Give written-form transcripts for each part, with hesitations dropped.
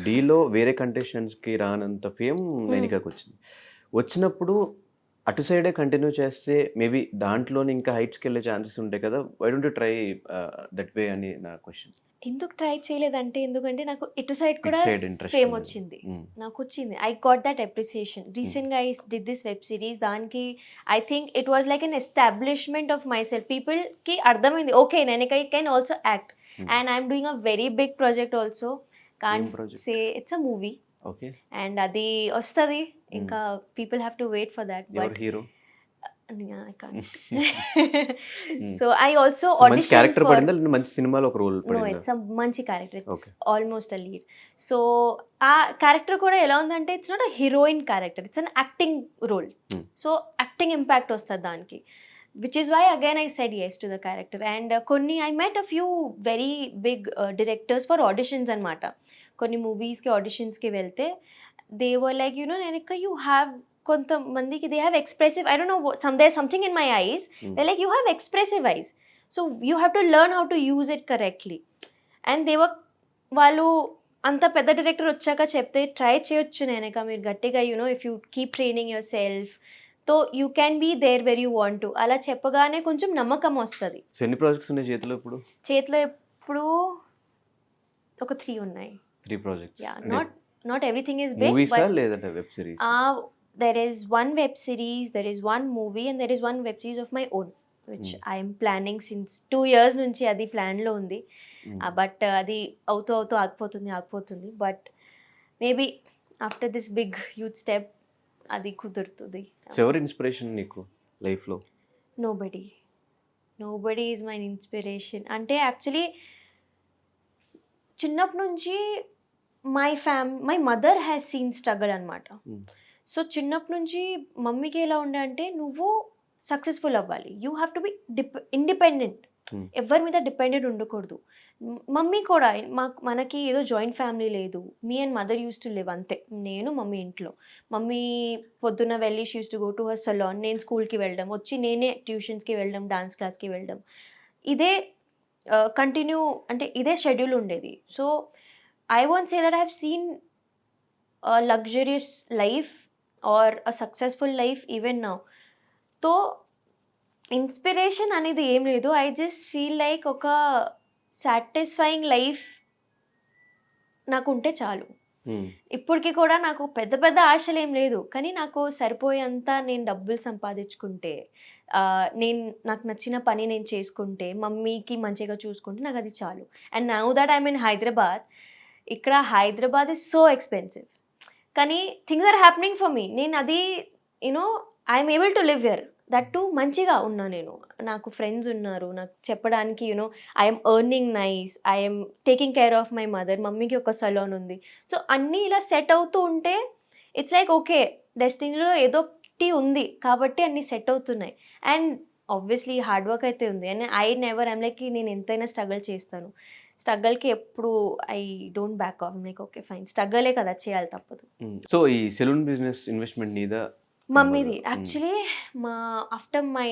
డీలో వేరే కంటెస్టెంట్స్‌కి రానంత ఫేమ్ హ్మ్. నైనికాకొచ్చింది. వచ్చినప్పుడు అటు సైడే కంటిన్యూ చేస్తే మేబీ దాంట్లోనే ఇంకా హైట్స్‌కెళ్ళే ఛాన్సెస్ ఉంటాయి కదా! Why don't you try that way అని నా క్వెషన్. ఎందుకు ట్రై చేయలేదంటే, ఎందుకంటే నాకు ఇటు సైడ్ ఇటు కూడా సైడ్ ఇంట్రెస్ట్ ఫేమ్ ఉండేది. వచ్చింది. హ్మ్. నాకొచ్చింది. I got that appreciation. Hmm. రీసెంట్‌గా I did this web series. దానికి I think it was like an establishment of myself. పీపుల్‌కి అర్థమైంది. ఓకే. నేను I can also act. Hmm. And I'm doing a very big project also. ఏం can't project? Say it's a movie. Okay. And అది వస్తది. Hmm. ఇంకా people have to wait for that. ఎవరు but hero? I can't. Hmm. So I also so, మంచి auditioned character for పడిందా? లేదంటే మంచి సినిమాలో ఒక రోల్ నో, పడిందా? ఇట్స్ అ మంచి character. It's okay. Almost a lead. So, ఆ క్యారెక్టర్ కూడా ఎలా ఉందంటే it's not a heroine character. It's an acting role. Hmm. So, acting impact వస్తది దానికి. Which is why again I said yes to the character. And కొన్ని I met a few very big directors for auditions అనమాట. కొన్ని మూవీస్‌కి ఆడిషన్స్‌కి వెళ్తే they were like "నేనిక్క you have." కొంతమందికి they have expressive, I don't know, there something in my eyes. Hmm. They like, "you have expressive eyes. So, you have to learn how to use it కరెక్ట్‌లీ." And వాళ్ళు అంత పెద్ద director వచ్చాక చెప్తే try చేయొచ్చు నేనిక మీరు గట్టిగా if you keep training yourself తో you can be there where you want to, అలా చెప్పగానే కొంచెం నమ్మకం వస్తది. సో, ఎన్ని ప్రాజెక్ట్స్ ఉన్నాయి చేతిలో ఇప్పుడు? చేతిలో ఎప్పుడు ఒక 3 ఉన్నాయి. 3 ప్రాజెక్ట్స్. యాహ్! అంటే నాట్ ఎవ్రీథింగ్ ఈస్ బిగ్, మూవీసా? బట్ లేదంటే వెబ్ సిరీసా? there is one web series, there is one movie, and there is one web series of my own, which హ్మ్. I am planning since 2 years నుంచి అది ప్లాన్‌లో ఉంది. హ్మ్. బట్ అది అవుతూ ఆగిపోతుంది. But maybe after this big huge step అది కుదురుతది. సో, ఎవరు ఇన్‌స్పిరేషన్ నీకు లైఫ్‌లో? Nobody. Nobody is my inspiration. అంటే యాక్చువల్లీ చిన్నప్పటి నుంచి my mother has seen struggle అనమాట. హ్మ్. సో, చిన్నప్పటి నుంచి మమ్మీకి ఎలా ఉండే అంటే, నువ్వు సక్సెస్‌ఫుల్ అవ్వాలి. You have to be independent. హ్మ్. ఎవ్వరి మీద డిపెండెంట్ ఉండకూడదు. మమ్మీ కూడా మనకి ఏదో జాయింట్ ఫ్యామిలీ లేదు. Me and mother used to live అంతే. నేను, మమ్మీ ఇంట్లో. మమ్మీ పొద్దున్న వెళ్ళి she used to go to her salon. నేను స్కూల్‌కి వెళ్ళడం. వచ్చి నేనే ట్యూషన్స్‌కి వెళ్ళడం, డాన్స్ క్లాస్‌కి వెళ్ళడం. ఇదే కంటిన్యూ, అంటే ఇదే షెడ్యూల్ ఉండేది. So, I won't say that I have seen luxurious life or a successful life even now. తో ఇన్స్పిరేషన్ అనేది ఏం లేదు. ఐ జస్ట్ ఫీల్ లైక్ ఒక సాటిస్ఫైయింగ్ లైఫ్ నాకుంటే చాలు. హ్మ్. ఇప్పటికి కూడా నాకు పెద్ద పెద్ద ఆశలేం లేదు. కానీ నాకు సరిపోయేంత నేను డబ్బులు సంపాదించుకుంటే, నాకు నచ్చిన పని నేను చేసుకుంటే, మమ్మీకి మంచిగా చూసుకుంటే నాకది చాలు. And now that I'm in Hyderabad, ఇక్కడ హైదరాబాద్ ఈజ్ సో ఎక్స్‌పెన్సివ్. కానీ things are happening for me. నేనది I'm able to live here. That too మంచిగా ఉన్నా నేను. నాకు ఫ్రెండ్స్ ఉన్నారు. నాకు చెప్పడానికి I'm earning nice. I'm taking care of my mother. మమ్మీకి ఒక సలాన్ ఉంది. సో, అన్నీ ఇలా సెట్ అవుతూ ఉంటే ఇట్స్ లైక్ ఓకే. డెస్టినీలో ఏదో ఒకటి ఉంది. కాబట్టి అన్నీ సెట్ అవుతున్నాయి. అండ్ ఆబ్వియస్లీ హార్డ్ వర్క్ అయితే ఉంది. అండ్ ఐయామ్ లైక్ నేను ఎంతైనా స్ట్రగుల్ చేస్తాను. స్ట్రగల్‌కి ఎప్పుడు I don't back off. Like okay fine. స్ట్రగలే కదా! చేయాలి తప్పదు. హ్మ్. సో, ఈ సెలూన్ బిజినెస్ ఇన్వెస్ట్‌మెంట్ నీదా? మమ్మీది. అమ్మదా? హ్మ్. యాక్చువల్లీ మా after my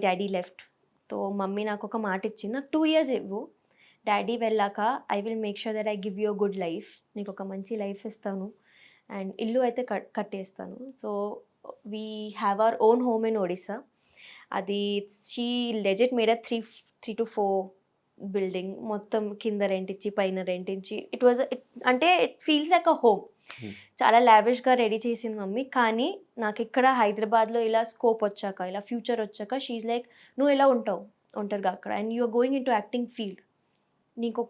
daddy left. So, mummy నాకొక మాటిచ్చింది. నాకు 2 ఇయర్స్ ఇవ్వు. డ్యాడీ వెళ్ళాక I will make sure that I give you a good life. నీకొక మంచి లైఫ్ ఇస్తాను. అండ్ ఇల్లు అయితే కట్టేస్తాను. So, we have our own home in Odisha. అది she legit made a 3-4 building. మొత్తం కింద రెంట్ ఇచ్చి, పైన రెంట్ ఇచ్చి అంటే it feels like a home. Hmm. చాలా లావిష్‌గా రెడీ చేసింది మమ్మీ. కానీ నాకిక్కడ హైదరాబాద్‌లో ఇలా స్కోప్ వచ్చాక, ఇలా ఫ్యూచర్ వచ్చాక షీ ఈజ్ లైక్, "నువ్వు ఎలా ఉంటావు ఒంటరిగా అక్కడ? And you are going into acting field. నీకు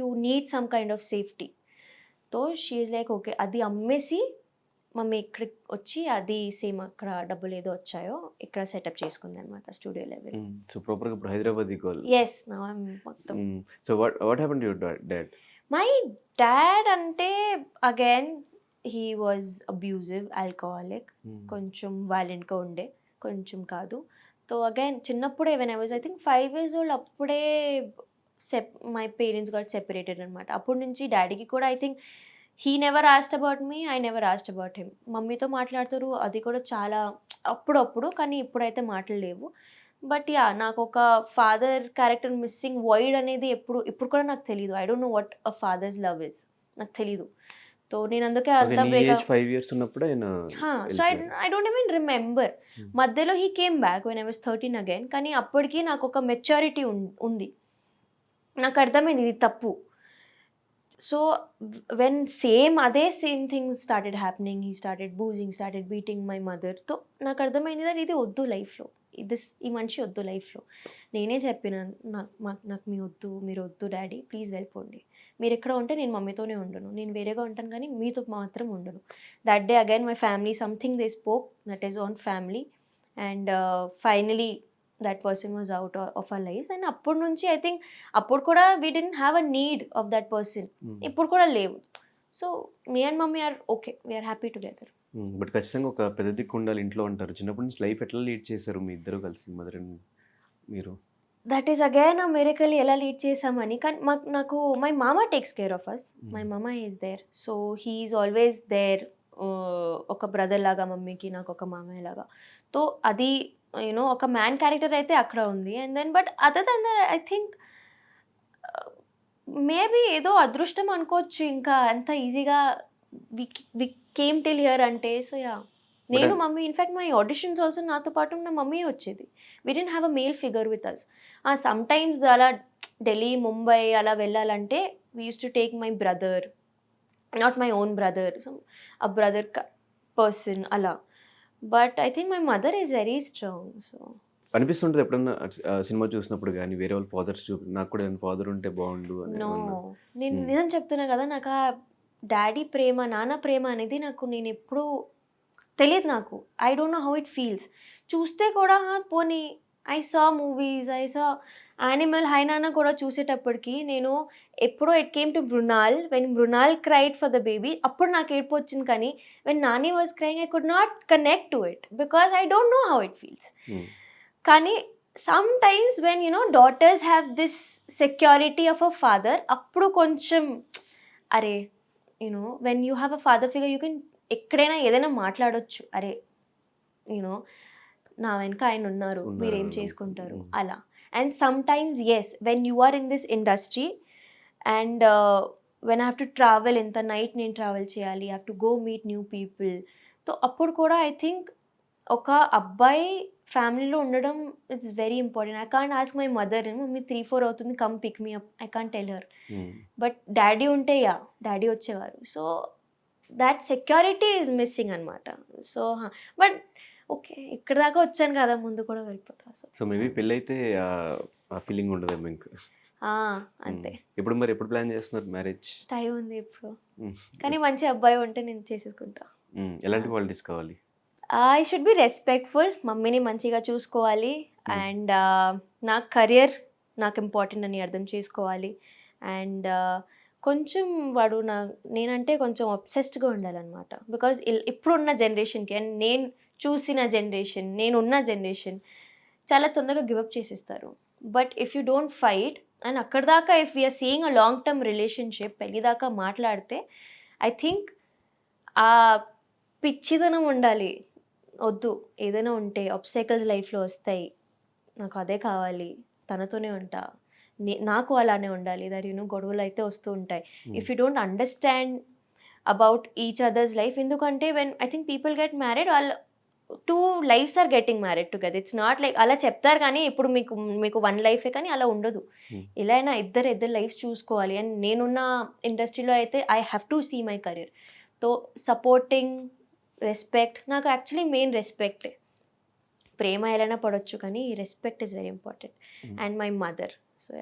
you need some kind of safety." So, she is like okay. అది అమ్మేసి మమ్మీ ఇక్కడికి వచ్చి అది సేమ్ అక్కడ డబ్బులేదో వచ్చాయో ఇక్కడ సెటప్ చేసుకుందనమాట స్టూడియో లెవెల్. హ్మ్. సో, ప్రాపర్‌గా ఇప్పుడు Hyderabadi girl. Yes. Now I'm మొత్తం. Hmm. So, what happened to your dad? My dad అంటే again he was abusive, alcoholic. Hmm. కొంచెం వైలెంట్‌గా ఉండే, కొంచెం కాదు. సో, అగైన్ చిన్నప్పుడే when I was I think 5 years old అప్పుడే మై పేరెంట్స్ గాట్ సెపరేటెడ్ అనమాట. అప్పటి నుంచి డాడీకి కూడా I think he never asked about me, I never asked about him. మమ్మీతో మాట్లాడుతారు, అది కూడా చాలా అప్పుడప్పుడు, కానీ ఇప్పుడైతే మాటలు లేవు. బట్ నాకు ఒక ఫాదర్ క్యారెక్టర్ మిస్సింగ్ వాయిడ్ అనేది ఇప్పుడు కూడా నాకు తెలియదు. I don't know what a fathers love is, నాకు తెలీదు. సో నేను అందుకే ఓకే. అంత నీ బేగా ఏజ్ 5 ఇయర్స్ ఉన్నప్పుడు ఆయన సో వెళ్ళిపోయారు. I don't even remember. హ్మ్. మధ్యలో he came back when I was 13 again. కానీ అప్పటికి నాకు ఒక మెచ్యూరిటీ ఉంది. నాకు అర్థమైంది ఇది తప్పు. సో వెన్ అదే same things started happening, he started boozing, started beating my mother. తో నాకు అర్థమైంది that ఇది వద్దు లైఫ్లో, ఈ మనిషి వద్దు లైఫ్లో. నేనే చెప్పిన, నాకు మీ వద్దు, మీరు వద్దు డాడీ, ప్లీజ్ వెళ్ళిపోండి. మీరు ఎక్కడ ఉంటే నేను మమ్మీతోనే ఉండను, నేను వేరేగా ఉంటాను కానీ మీతో మాత్రం ఉండను. That day again my family something they spoke, that is on family. And finally that person was out of our life. And అప్పటి నుంచి ఐ థింక్ అప్పుడు కూడా we didn't have a need of that person. Hmm. ఇప్పుడు కూడా లేవు. So me and mummy are okay, we are happy together. Hmm. But ఖచ్చితంగా ఒక పెద్ద దిక్కు ఉండాలి ఇంట్లో అంటారు. చిన్నప్పటి నుంచి లైఫ్ ఎట్లా లీడ్ చేశారు మీ ఇద్దరు కలిసి మదర్ అండ్ మీరు? That is again a miracle, ఎలా లీడ్ చేసామని. కానీ నాకు my mama takes care of us. My hmm. Mama is there. So he is always there. ఒక బ్రదర్ లాగా మమ్మీకి, నాకు ఒక మామయ్య లాగా. సో అది ఒక మ్యాన్ క్యారెక్టర్ అయితే అక్కడ ఉంది. And then but other then that I think maybe ఏదో అదృష్టం అనుకోవచ్చు. ఇంకా అంత ఈజీగా వి కేమ్ టిల్ హియర్ అంటే. సో బట్ నేను mummy in fact my auditions also నాతో పాటు నా మమ్మీ వచ్చేది. We didn't have a male figure with us. Sometimes అలా ఢిల్లీ, ముంబై అలా వెళ్ళాలంటే we use to take my brother, not my own brother, so a brother person అలా. But I think my mother is very strong. So అనిపిస్తుంటది ఎప్పుడన్నా cinema చూసినప్పుడు గాని, వేరే వాళ్ళ ఫాదర్స్ నాకు కూడా ఏమైనా ఫాదర్ ఉంటే బాగుండు అని నో, ఏమన్నా? నేను హ్మ్. నిజం చెప్తున్నా కదా, నాకు ఆ డాడీ ప్రేమ, నాన్న ప్రేమ అనేది నేను ఎప్పుడూ తెలీదు నాకు. I don't know how it feels. చూస్తే కూడా పోనీ I saw movies, I saw Animal, Hi Nanna కూడా చూసేటప్పటికి నేను ఎప్పుడో it came to Mrunal. When Mrunal cried for the baby అప్పుడు నాకు ఏడుపు వచ్చింది. కానీ when Nani was crying I could not connect to it because I don't know how it feels. Hmm. కానీ sometimes when daughters have this security of a father, అప్పుడు కొంచెం అరే when you have a father figure you can ఎక్కడైనా ఏదైనా మాట్లాడొచ్చు. అరే you know నా వెనక ఆయన ఉన్నారు, మీరేం ఉన్నారన్న. చేసుకుంటారు హ్మ్. అలా. And sometimes yes, when you are in this industry and when I have to travel, ఇంత నైట్ నేను ట్రావెల్ చేయాలి, have to go meet new people. So అప్పుడు కూడా ఐ థింక్ ఒక అబ్బాయి ఫ్యామిలీలో ఉండడం it's very important. I can't ask my mother, mummy 3-4 అవుతుంది, come pick me up, I can't tell her. Hmm. But daddy ఉంటే డాడీ వచ్చేవారు. So that security is missing అనమాట. సో బట్ ఓకే, ఇక్కడ దాకా వచ్చాను కదా, ముందు కూడా వెళ్ళిపోతా. సో సో మేబీ పెళ్ళైతే ఆ ఫీలింగ్ ఉండదేమో ఇంక. హ్మ్. అంతే. ఎప్పుడు ప్లాన్ చేస్తున్నారు మ్యారేజ్? టైం ఉంది ఇప్పుడు. హ్మ్. కానీ మంచి అబ్బాయి ఉంటే నేను చేసేసుకుంటా. హ్మ్. ఎలాంటి క్వాలిటీస్ కావాలి? ఐ షుడ్ బి రెస్పెక్ట్ఫుల్, మమ్మీని మంచిగా చూసుకోవాలి. హ్మ్. అండ్ నా కెరియర్ నాకు ఇంపార్టెంట్ అని అర్థం చేసుకోవాలి. అండ్ కొంచెం వాడు నేనంటే కొంచెం అబ్సెస్డ్గా ఉండాలన్నమాట. బికాజ్ ఇప్పుడున్న జనరేషన్కి అండ్ నేను చూసిన జనరేషన్, నేనున్న జనరేషన్ చాలా తొందరగా గివప్ చేసేస్తారు. But if you don't fight and అక్కడ దాకా if we are seeing a long term relationship, పెళ్లి దాకా మాట్లాడితే ఐ థింక్ ఆ పిచ్చితనం ఉండాలి. వద్దు, ఏదైనా ఉంటే ఆబ్స్టాకల్స్ లైఫ్లో వస్తాయి, నాకు అదే కావాలి, తనతోనే ఉంటా, నాకు అలానే ఉండాలి. దట్ గొడవలు అయితే వస్తూ ఉంటాయి. Hmm. If you don't understand about each others life, ఎందుకంటే when I think people get married, వాళ్ళు 2 lives are getting married together. It's not like అలా చెప్తారు కానీ ఇప్పుడు మీకు 1 లైఫే, కానీ అలా ఉండదు. హ్మ్. ఎలా అయినా ఇద్దరు లైఫ్ చూసుకోవాలి. అండ్ నేనున్న ఇండస్ట్రీలో అయితే I have to see my career. తో సపోర్టింగ్, రెస్పెక్ట్, నాకు యాక్చువల్లీ మెయిన్ రెస్పెక్టే. ప్రేమ ఎలానా పడొచ్చు కానీ respect is very important. Hmm. And my mother. So